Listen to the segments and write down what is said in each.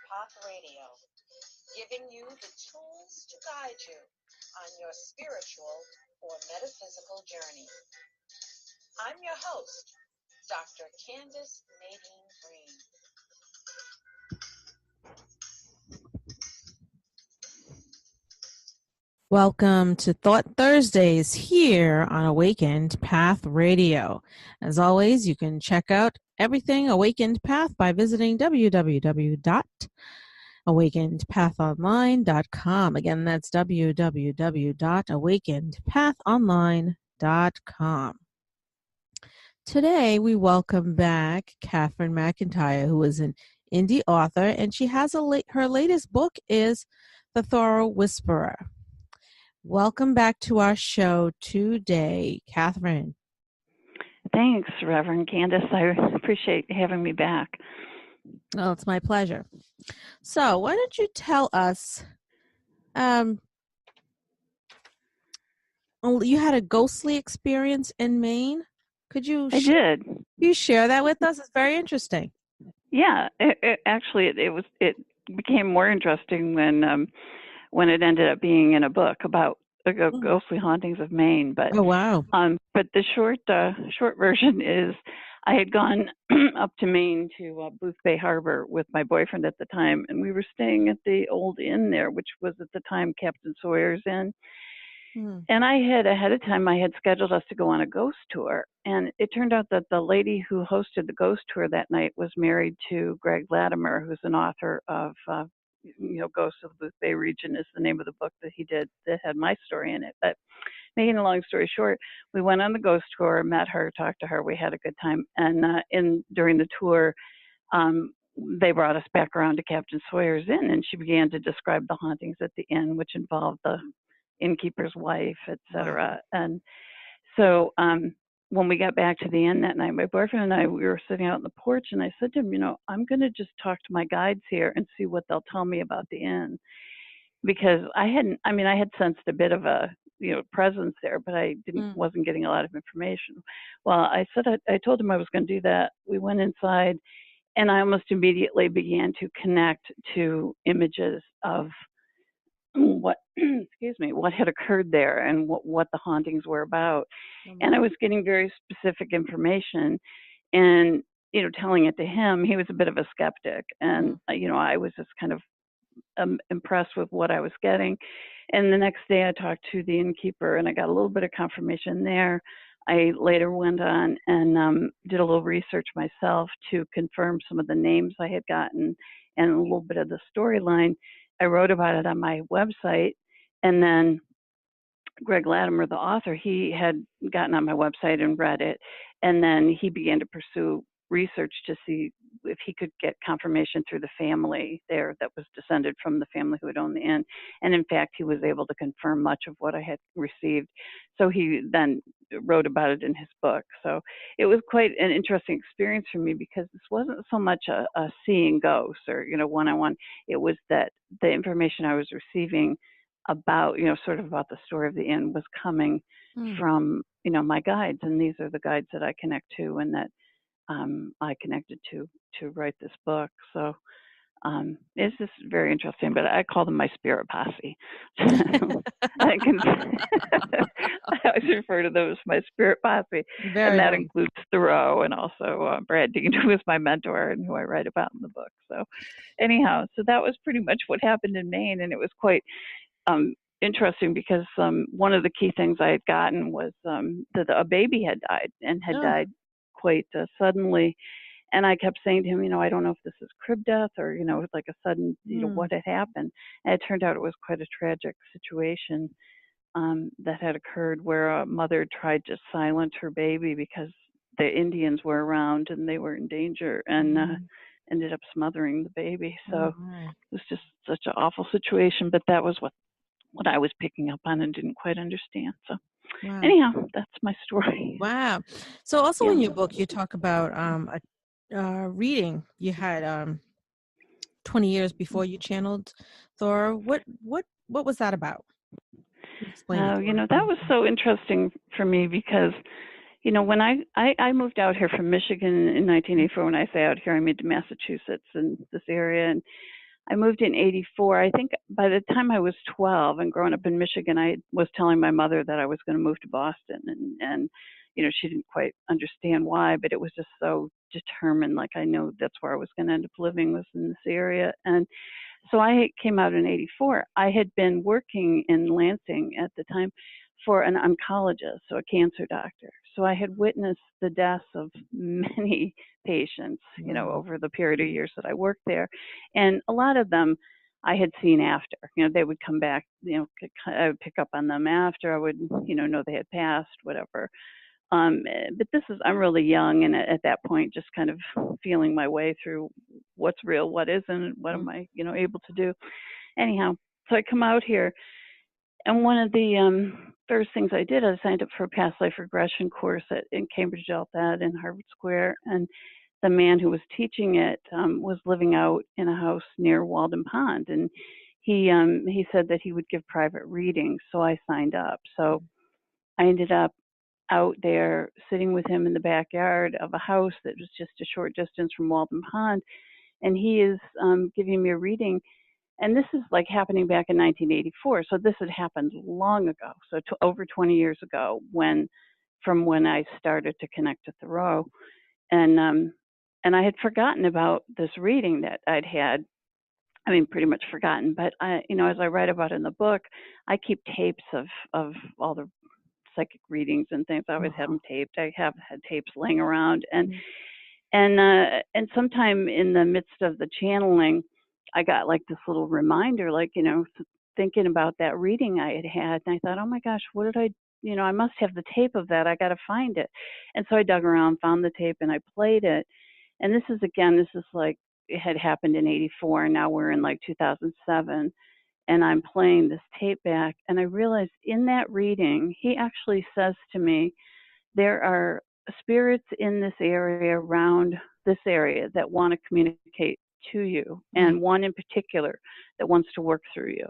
Path Radio, giving you the tools to guide you on your spiritual or metaphysical journey. I'm your host, Dr. Candace Nadine Green. Welcome to Thought Thursdays here on Awakened Path Radio. As always, you can check out everything Awakened Path by visiting www.awakenedpathonline.com. Again, that's www.awakenedpathonline.com. Today, we welcome back Cathryn McIntyre, who is an indie author, and she has her latest book is The Thoreau Whisperer. Welcome back to our show today, Cathryn. Thanks, Reverend Candace. I appreciate having me back. Oh, it's my pleasure. So, why don't you tell us, you had a ghostly experience in Maine? Could you? I did. You share that with us? It's very interesting. Yeah, it became more interesting when it ended up being in a book about the ghostly hauntings of Maine. But oh wow! But the short version is, I had gone up to Maine to Booth Bay Harbor with my boyfriend at the time, and we were staying at the old inn there, which was at the time Captain Sawyers Inn. And I had ahead of time, I had scheduled us to go on a ghost tour, and it turned out that the lady who hosted the ghost tour that night was married to Greg Latimer, who's an author of Ghosts of the Booth Bay Region is the name of the book that he did that had my story in it. But making a long story short, we went on the ghost tour, met her, talked to her, we had a good time. And during the tour, they brought us back around to Captain Sawyers Inn, and she began to describe the hauntings at the inn, which involved the innkeeper's wife, etc. And so when we got back to the inn that night, my boyfriend and I, we were sitting out on the porch, and I said to him, I'm going to just talk to my guides here and see what they'll tell me about the inn. Because I had sensed a bit of a, presence there, but I wasn't getting a lot of information. Well, I told him I was going to do that. We went inside, and I almost immediately began to connect to images of what had occurred there and what the hauntings were about. And I was getting very specific information and, telling it to him. He was a bit of a skeptic, and, I was just kind of impressed with what I was getting. And the next day I talked to the innkeeper, and I got a little bit of confirmation there. I later went on and did a little research myself to confirm some of the names I had gotten and a little bit of the storyline. I wrote about it on my website, and then Greg Latimer, the author, he had gotten on my website and read it, and then he began to pursue research to see if he could get confirmation through the family there that was descended from the family who had owned the inn. And in fact, he was able to confirm much of what I had received. So he then wrote about it in his book. So it was quite an interesting experience for me, because this wasn't so much a seeing ghosts or, one-on-one. It was that the information I was receiving about, sort of about the story of the inn was coming from, my guides. And these are the guides that I connect to and that I connected to write this book. So it's just very interesting, but I call them my spirit posse. I always refer to them as my spirit posse. And that includes Thoreau and also Brad Dean, who is my mentor and who I write about in the book. So anyhow, so that was pretty much what happened in Maine, and it was quite interesting because one of the key things I had gotten was that a baby had died and had died quite suddenly. And I kept saying to him, I don't know if this is crib death or, like a sudden, what had happened. And it turned out it was quite a tragic situation that had occurred where a mother tried to silence her baby because the Indians were around and they were in danger, and ended up smothering the baby. So it was just such an awful situation, but that was what I was picking up on and didn't quite understand. So anyhow, that's my story. Wow. So also in your book, you talk about a reading you had 20 years before you channeled Thoreau. What was that about? Explain that was so interesting for me because, when I moved out here from Michigan in 1984, when I say out here, I mean to Massachusetts and this area. And I moved in '84. I think by the time I was 12 and growing up in Michigan, I was telling my mother that I was going to move to Boston, and she didn't quite understand why, but it was just so determined. Like I know that's where I was going to end up living, was in this area. And so I came out in '84. I had been working in Lansing at the time for an oncologist, so a cancer doctor. So I had witnessed the deaths of many patients, over the period of years that I worked there. And a lot of them I had seen after. They would come back, I would pick up on them after. I would, know they had passed, whatever. But I'm really young, and at that point, just kind of feeling my way through what's real, what isn't, what am I, able to do. Anyhow, so I come out here, and one of the first things I did, I signed up for a past life regression course in Cambridge Delta in Harvard Square, and the man who was teaching it was living out in a house near Walden Pond, and he said that he would give private readings, so I signed up. So I ended up out there sitting with him in the backyard of a house that was just a short distance from Walden Pond, and he is giving me a reading. And this is like happening back in 1984. So this had happened long ago, so over 20 years ago, from when I started to connect to Thoreau. And I had forgotten about this reading that I'd had. I mean, pretty much forgotten. But as I write about in the book, I keep tapes of all the psychic readings and things. I always have them taped. I have had tapes laying around, and sometime in the midst of the channeling, I got like this little reminder, like, thinking about that reading I had, and I thought, oh my gosh, what did I, I must have the tape of that. I got to find it. And so I dug around, found the tape, and I played it. And this is like, it had happened in '84, and now we're in like 2007. And I'm playing this tape back, and I realized in that reading, he actually says to me, there are spirits in this area, around this area, that want to communicate to you, and one in particular that wants to work through you.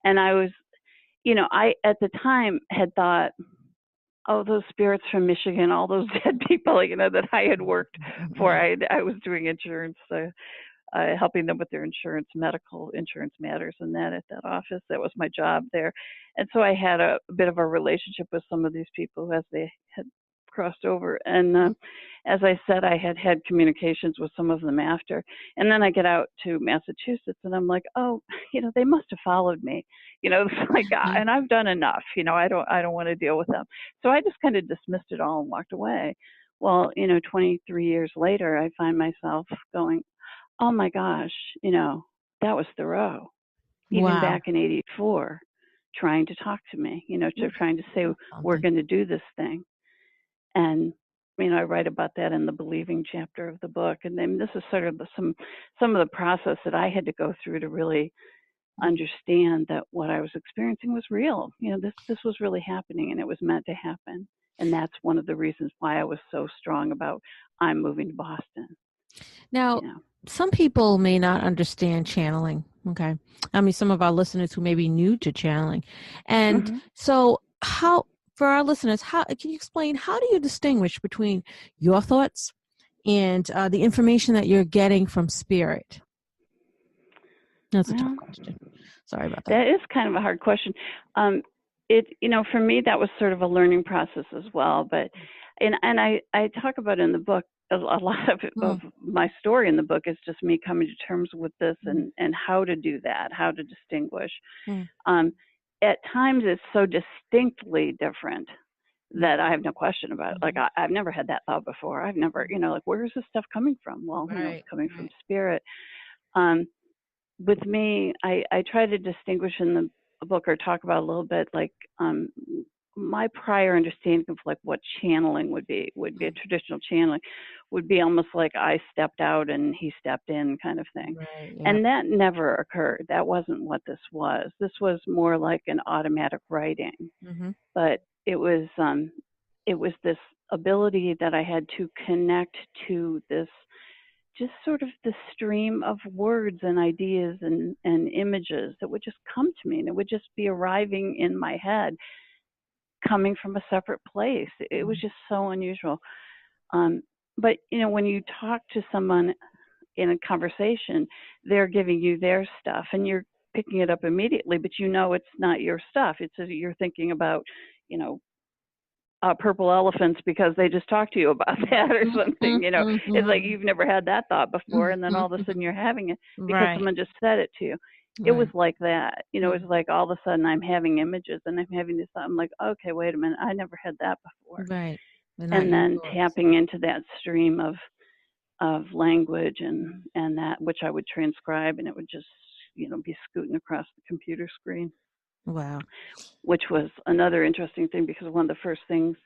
And I was, I at the time had thought, oh, those spirits from Michigan, all those dead people, that I had worked for. I was doing insurance, helping them with their medical insurance matters, and that at that office. That was my job there. And so I had a bit of a relationship with some of these people as they had crossed over. And as I said, I had had communications with some of them after. And then I get out to Massachusetts, and I'm like, oh, they must have followed me. It's like, and I've done enough. I don't want to deal with them. So I just kind of dismissed it all and walked away. Well, 23 years later, I find myself going, oh my gosh, that was Thoreau, even back in '84, trying to talk to me, trying to say, we're going to do this thing. And, I write about that in the believing chapter of the book. And then this is sort of some of the process that I had to go through to really understand that what I was experiencing was real. This was really happening, and it was meant to happen. And that's one of the reasons why I was so strong about, I'm moving to Boston. Now, some people may not understand channeling. Okay. I mean, some of our listeners who may be new to channeling. And so for our listeners, can you explain, how do you distinguish between your thoughts and the information that you're getting from spirit? That's a tough question. Sorry about that. That is kind of a hard question. For me, that was sort of a learning process as well. But, and I talk about in the book, a lot of my story in the book is just me coming to terms with this and how to do that, how to distinguish. At times, it's so distinctly different that I have no question about it. Like, I've never had that thought before. I've never, like, where is this stuff coming from? Well, it's coming from spirit. With me, I try to distinguish in the book, or talk about a little bit, like, my prior understanding of like what channeling would be a traditional channeling, would be almost like I stepped out and he stepped in kind of thing. And that never occurred. That wasn't what this was. This was more like an automatic writing. But it was this ability that I had to connect to this, just sort of the stream of words and ideas and images that would just come to me, and it would just be arriving in my head, coming from a separate place. It was just so unusual. But, when you talk to someone in a conversation, they're giving you their stuff and you're picking it up immediately, but you know it's not your stuff. It's you're thinking about, you know, purple elephants because they just talked to you about that or something, you know. It's like you've never had that thought before, and then all of a sudden you're having it because someone just said it to you. It was like that, you know. It's like all of a sudden I'm having images and I'm having this thought. I'm like, okay, wait a minute, I never had that before. Right. And then tapping into that stream of language and that which I would transcribe, and it would just, you know, be scooting across the computer screen. Wow. Which was another interesting thing, because one of the first things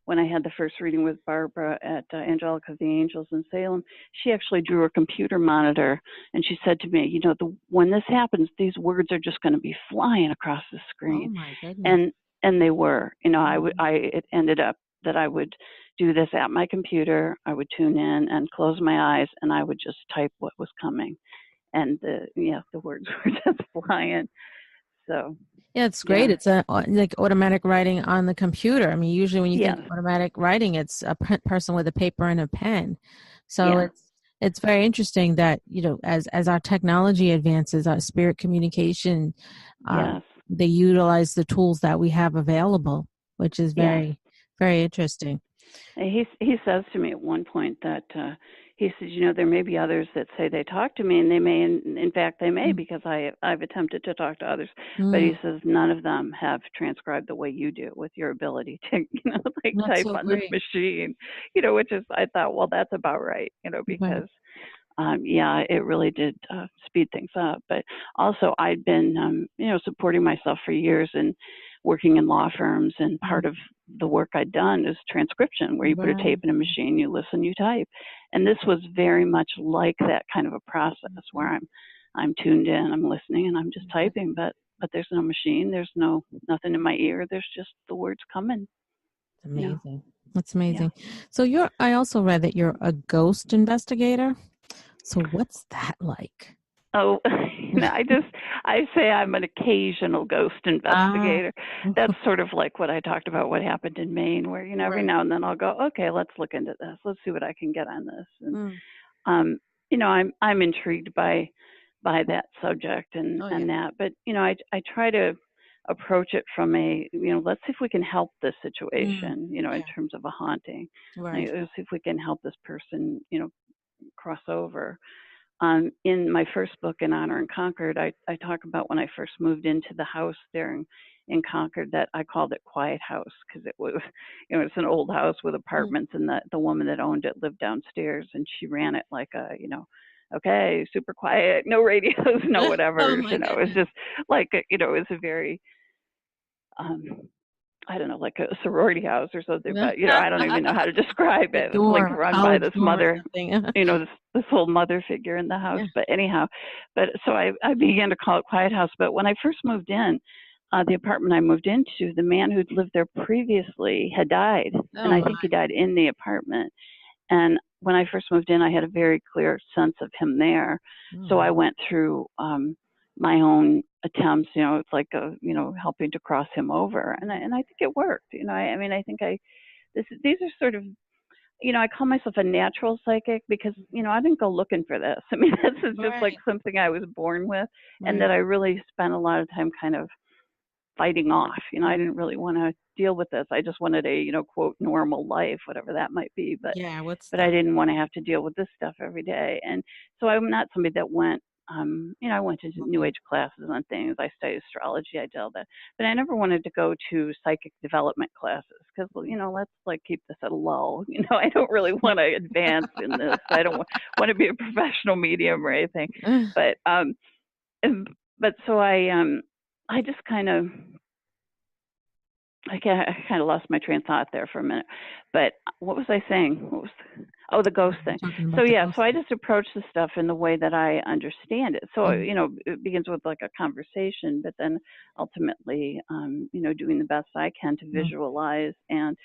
when I had the first reading with Barbara at Angelica of the Angels in Salem, she actually drew a computer monitor, and she said to me, you know, when this happens, these words are just going to be flying across the screen. Oh my goodness. And they were, you know, it ended up that I would do this at my computer. I would tune in and close my eyes, and I would just type what was coming, and the words were just flying. So yeah, it's great. It's like automatic writing on the computer. I mean, usually when you think automatic writing, it's a person with a paper and a pen. So it's very interesting that, you know, as our technology advances, our spirit communication, they utilize the tools that we have available, which is very, very interesting. He says to me at one point that he says, you know, there may be others that say they talk to me, and they may, in fact, they may, because I've attempted to talk to others, but he says none of them have transcribed the way you do with your ability to, you know, like type on this machine, you know, which is, I thought, well, that's about right, you know, because it really did speed things up. But also I'd been, you know, supporting myself for years and working in law firms, and part of the work I'd done is transcription, where you put a tape in a machine, you listen, you type. And this was very much like that kind of a process where I'm tuned in, I'm listening, and I'm just typing, but there's no machine, there's nothing in my ear, there's just the words coming. Amazing. You know? That's amazing. Yeah. So I also read that you're a ghost investigator. So what's that like? Oh, I say I'm an occasional ghost investigator. That's sort of like what I talked about, what happened in Maine, where, you know, every now and then I'll go, okay, let's look into this. Let's see what I can get on this. And, you know, I'm intrigued by that subject and that, but, you know, I try to approach it from you know, let's see if we can help this situation, you know, in terms of a haunting. Right. Let's see if we can help this person, you know, cross over. In my first book, In Honor and Concord, I talk about when I first moved into the house there in Concord, that I called it Quiet House, because it was, you know, it's an old house with apartments, and the woman that owned it lived downstairs, and she ran it like a, you know, okay, super quiet, no radios, no whatever, you know, it was just like, you know, it was a very, I don't know, like a sorority house or something, but, you know, I don't even know how to describe it. It was like run by this mother, you know, this whole mother figure in the house. But anyhow, so I began to call it Quiet House. But when I first moved in, the apartment I moved into, the man who'd lived there previously had died. And I think he died in the apartment. And when I first moved in, I had a very clear sense of him there. So I went through my own attempts, you know, it's like, you know, helping to cross him over. And I think it worked. You know, I mean, I think these are sort of, you know, I call myself a natural psychic because, you know, I didn't go looking for this. I mean, this is just like something I was born with, and that I really spent a lot of time kind of fighting off. You know, I didn't really want to deal with this. I just wanted a, you know, quote, normal life, whatever that might be. But I didn't want to have to deal with this stuff every day. And so I'm not somebody that went, you know, I went to New Age classes on things. I studied astrology. I did all that. But I never wanted to go to psychic development classes because, you know, let's like keep this at a lull. You know, I don't really want to advance in this. I don't want to be a professional medium or anything. But so I just kind of, I kind of lost my train of thought there for a minute. But what was I saying? The ghost thing. So so I just approach the stuff in the way that I understand it. So, you know, it begins with like a conversation, but then ultimately, you know, doing the best I can to visualize and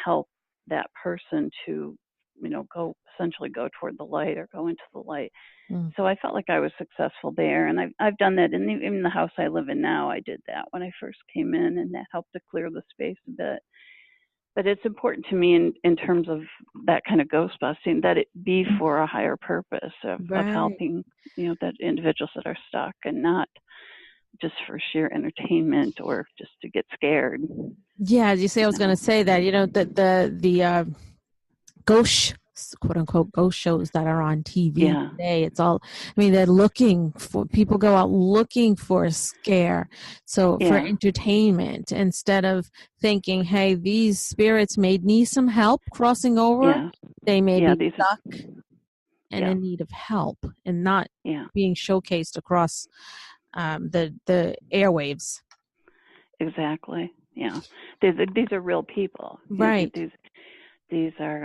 help that person to, you know, essentially go toward the light or go into the light. So I felt like I was successful there, and I've done that in the house I live in now. I did that when I first came in, and that helped to clear the space a bit. But it's important to me in terms of that kind of ghost busting, that it be for a higher purpose of helping, that individuals that are stuck, and not just for sheer entertainment or just to get scared. Yeah, as you say, I was going to say that, the ghost, quote unquote, ghost shows that are on TV today, it's all, they're looking for, people go out looking for a scare. So for entertainment, instead of thinking, hey, these spirits may need some help crossing over. They may be stuck and in need of help, and not being showcased across the airwaves. Exactly. Yeah. These are real people. Right. These are,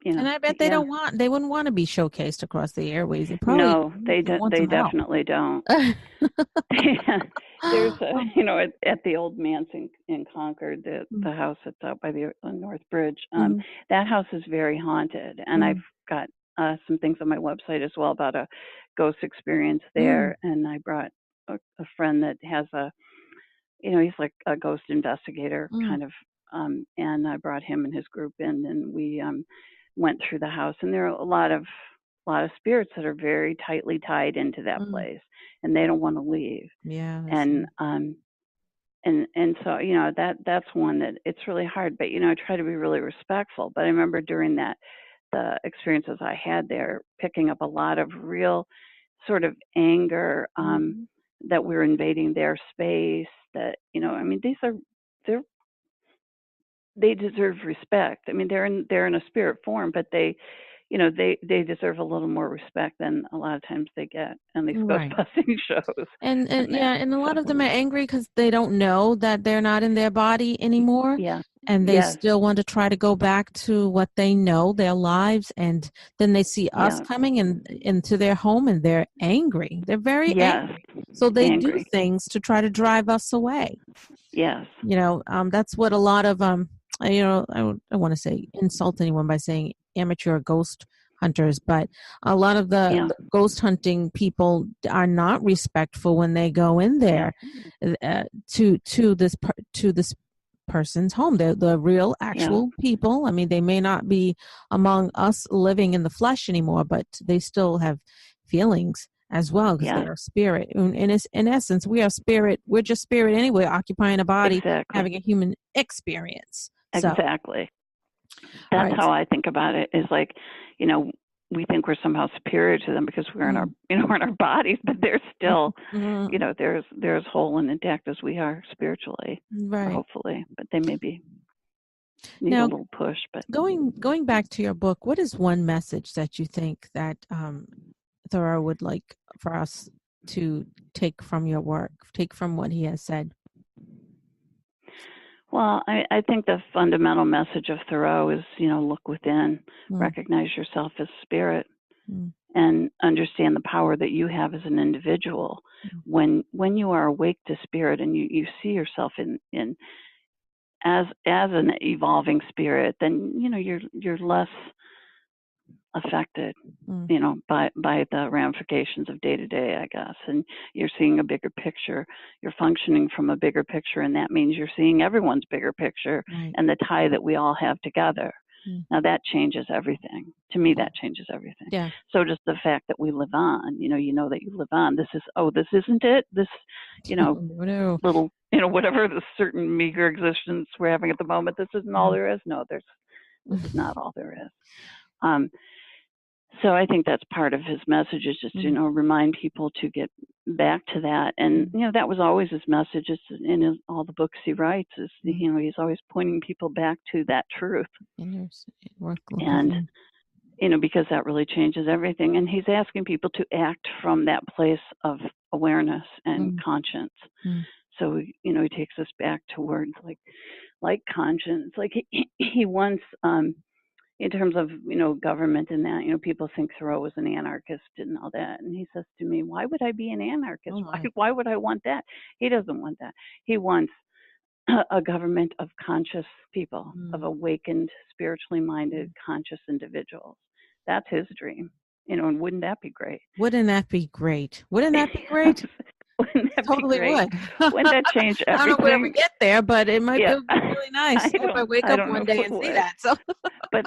and I bet they wouldn't want to be showcased across the airways. They probably they definitely don't. There's at the old manse in Concord, the house that's out by the North Bridge, that house is very haunted, and I've got some things on my website as well about a ghost experience there. And I brought a friend that has he's like a ghost investigator kind of, and I brought him and his group in, and we went through the house, and there are a lot of spirits that are very tightly tied into that place, and they don't want to leave. And so that's one that it's really hard, but I try to be really respectful. But I remember during the experiences I had there, picking up a lot of real sort of anger, that we're invading their space, that they deserve respect. They're in a spirit form, but they deserve a little more respect than a lot of times they get on these ghost busting shows. And a lot of them are angry because they don't know that they're not in their body anymore. And they still want to try to go back to what they know, their lives, and then they see us coming into their home, and they're angry. They're very angry. So they do things to try to drive us away. That's what a lot of I don't want to say insult anyone by saying amateur ghost hunters, but a lot of the ghost hunting people are not respectful when they go in there to this person's home. They're the real actual people. They may not be among us living in the flesh anymore, but they still have feelings as well, because they are spirit. In essence, we are spirit. We're just spirit anyway, occupying a body, having a human experience. Exactly. That's how I think about it. Is like, we think we're somehow superior to them because we're in our, we're in our bodies, but they're still, there's whole and intact as we are spiritually, hopefully. But they maybe need a little push. But going back to your book, what is one message that you think that Thoreau would like for us to take from your work, take from what he has said? Well, I think the fundamental message of Thoreau is, look within, recognize yourself as spirit, and understand the power that you have as an individual. When you are awake to spirit and you see yourself in as an evolving spirit, then you're less affected, by the ramifications of day to day, I guess. And you're seeing a bigger picture. You're functioning from a bigger picture, and that means you're seeing everyone's bigger picture and the tie that we all have together. Now that changes everything. To me, that changes everything. So just the fact that we live on, that you live on. This isn't it. This, little, whatever the certain meager existence we're having at the moment. This isn't all there is. No, this is not all there is. So I think that's part of his message, is just, remind people to get back to that. And, that was always his message. It's in all the books he writes, is, he's always pointing people back to that truth. And, because that really changes everything. And he's asking people to act from that place of awareness and conscience. So, he takes us back to words like conscience. Like he once, in terms of, government and that, people think Thoreau was an anarchist and all that. And he says to me, why would I be an anarchist? Why would I want that? He doesn't want that. He wants a government of conscious people, of awakened, spiritually minded, conscious individuals. That's his dream. And wouldn't that be great? Wouldn't that be great? Wouldn't that be great? Wouldn't that be Totally great? would. Wouldn't that change I don't know if we'll ever everything? get there, but it Yeah. would be really nice. I hope I wake I up don't know one if day it and see would, that. So but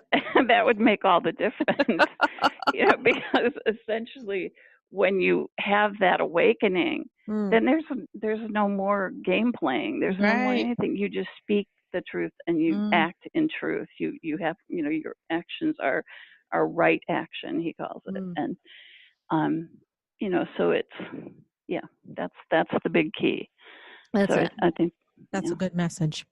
that would make all the difference. Because essentially when you have that awakening, then there's no more game playing. There's no more right. anything. You just speak the truth and you act in truth. You have, your actions are right action, he calls it. And so it's, that's the big key. That's So it. I think That's a good message.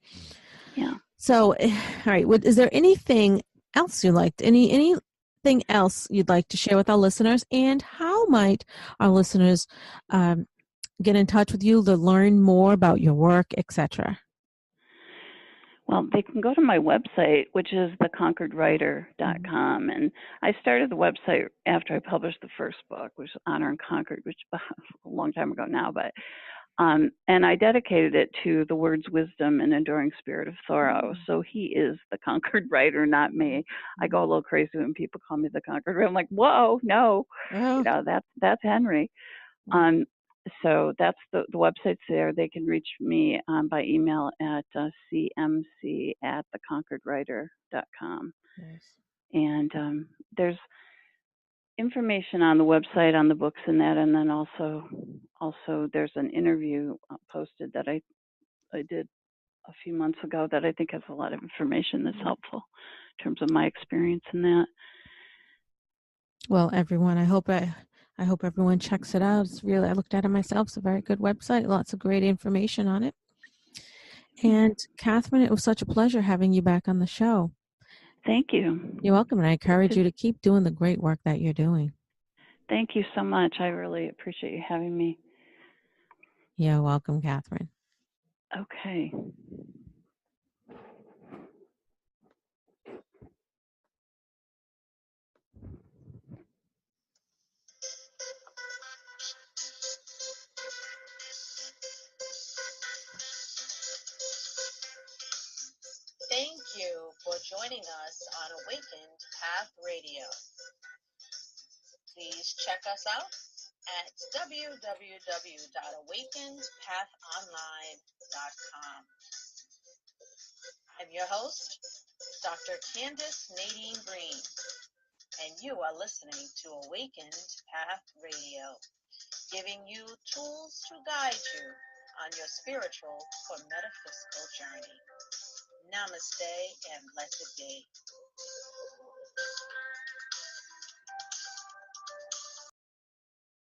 Yeah. So, all right. Is there anything else you liked? Anything else you'd like to share with our listeners? And how might our listeners get in touch with you to learn more about your work, etc.? Well, they can go to my website, which is theconqueredwriter.com. And I started the website after I published the first book, which is Honor and Conquered, which a long time ago now. But and I dedicated it to the words wisdom and enduring spirit of Thoreaus. So he is the conquered writer, not me. I go a little crazy when people call me the conquered writer. I'm like, whoa, no, that's Henry. So that's the website's there. They can reach me by email at cmc@theconqueredwriter.com. Yes. And there's information on the website on the books and that, and then also there's an interview posted that I did a few months ago that I think has a lot of information that's helpful in terms of my experience in that. Well, everyone, I hope everyone checks it out. It's really, I looked at it myself. It's a very good website. Lots of great information on it. And Cathryn, it was such a pleasure having you back on the show. Thank you. You're welcome, and I encourage you to keep doing the great work that you're doing. Thank you so much. I really appreciate you having me. You're welcome, Cathryn. Okay. Thank you for joining us on Awakened Path Radio. Please check us out at www.awakenedpathonline.com. I'm your host, Dr. Candace Nadine Green, and you are listening to Awakened Path Radio, giving you tools to guide you on your spiritual or metaphysical journey. Namaste and blessed day.